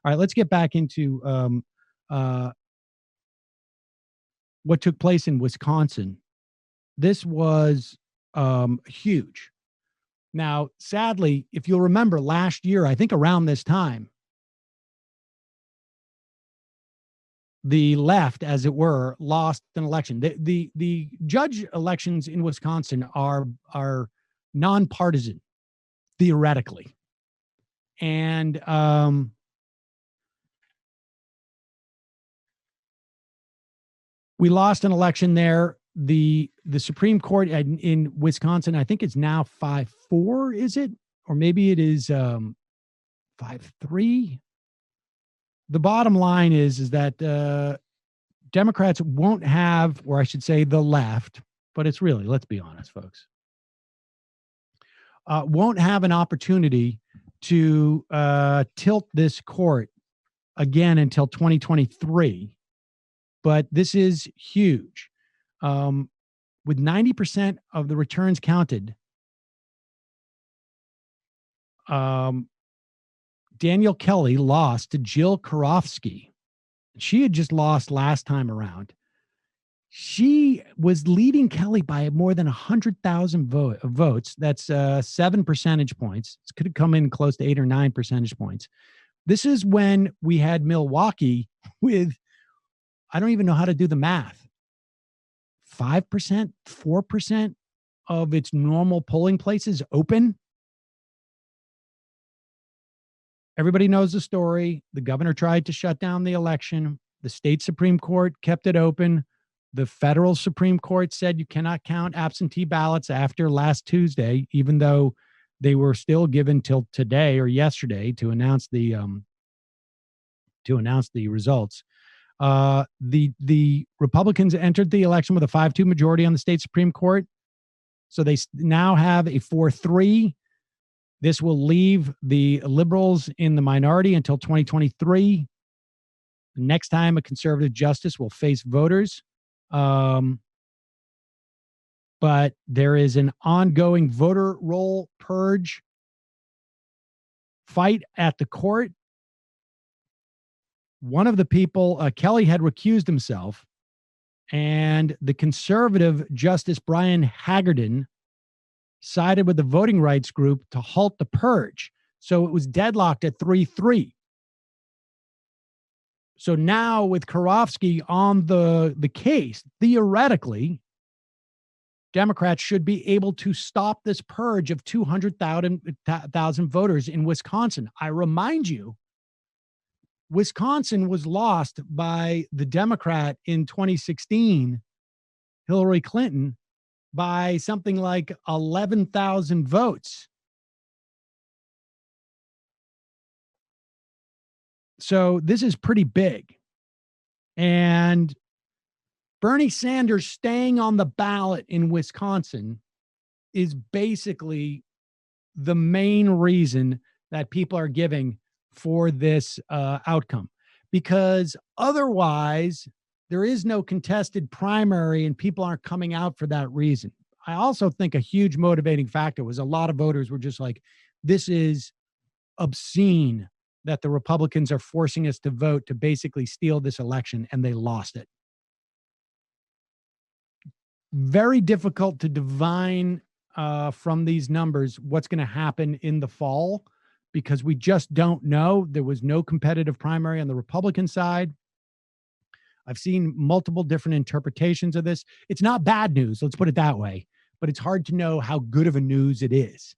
All right, let's get back into uh, what took place in Wisconsin. This was huge. Now, sadly, if you'll remember last year, I think around this time, the left, as it were, lost an election. The judge elections in Wisconsin are nonpartisan, theoretically, and we lost an election there. The Supreme Court in Wisconsin, I think it's now 5-4, is it? Or maybe it is 5-3. The bottom line is that Democrats won't have, or I should say the left, but it's really, let's be honest, folks, won't have an opportunity to tilt this court again until 2023. But this is huge. With 90% of the returns counted, Daniel Kelly lost to Jill Karofsky. She had just lost last time around. She was leading Kelly by more than 100,000 votes. That's 7 percentage points. It could have come in close to 8 or 9 percentage points. This is when we had Milwaukee with, I don't even know how to do the math, 5%, 4% of its normal polling places open. Everybody knows the story. The governor tried to shut down the election. The state Supreme Court kept it open. The federal Supreme Court said you cannot count absentee ballots after last Tuesday, even though they were still given till today or yesterday to announce the results. The Republicans entered the election with a 5-2 majority on the state Supreme Court. So they now have a 4-3. This will leave the liberals in the minority until 2023. Next time a conservative justice will face voters. But there is an ongoing voter roll purge fight at the court. One of the people, Kelly, had recused himself, and the conservative Justice Brian Haggerty sided with the voting rights group to halt the purge. So it was deadlocked at 3-3. So now with Karofsky on the case, theoretically, Democrats should be able to stop this purge of 200,000 voters in Wisconsin. I remind you, Wisconsin was lost by the Democrat in 2016, Hillary Clinton, by something like 11,000 votes. So this is pretty big. And Bernie Sanders staying on the ballot in Wisconsin is basically the main reason that people are giving for this outcome, because otherwise there is no contested primary and people aren't coming out for that reason. I also think a huge motivating factor was a lot of voters were just like, this is obscene that the Republicans are forcing us to vote to basically steal this election, and they lost it. Very difficult to divine from these numbers what's going to happen in the fall, because we just don't know. There was no competitive primary on the Republican side. I've seen multiple different interpretations of this. It's not bad news, let's put it that way, but it's hard to know how good of a news it is.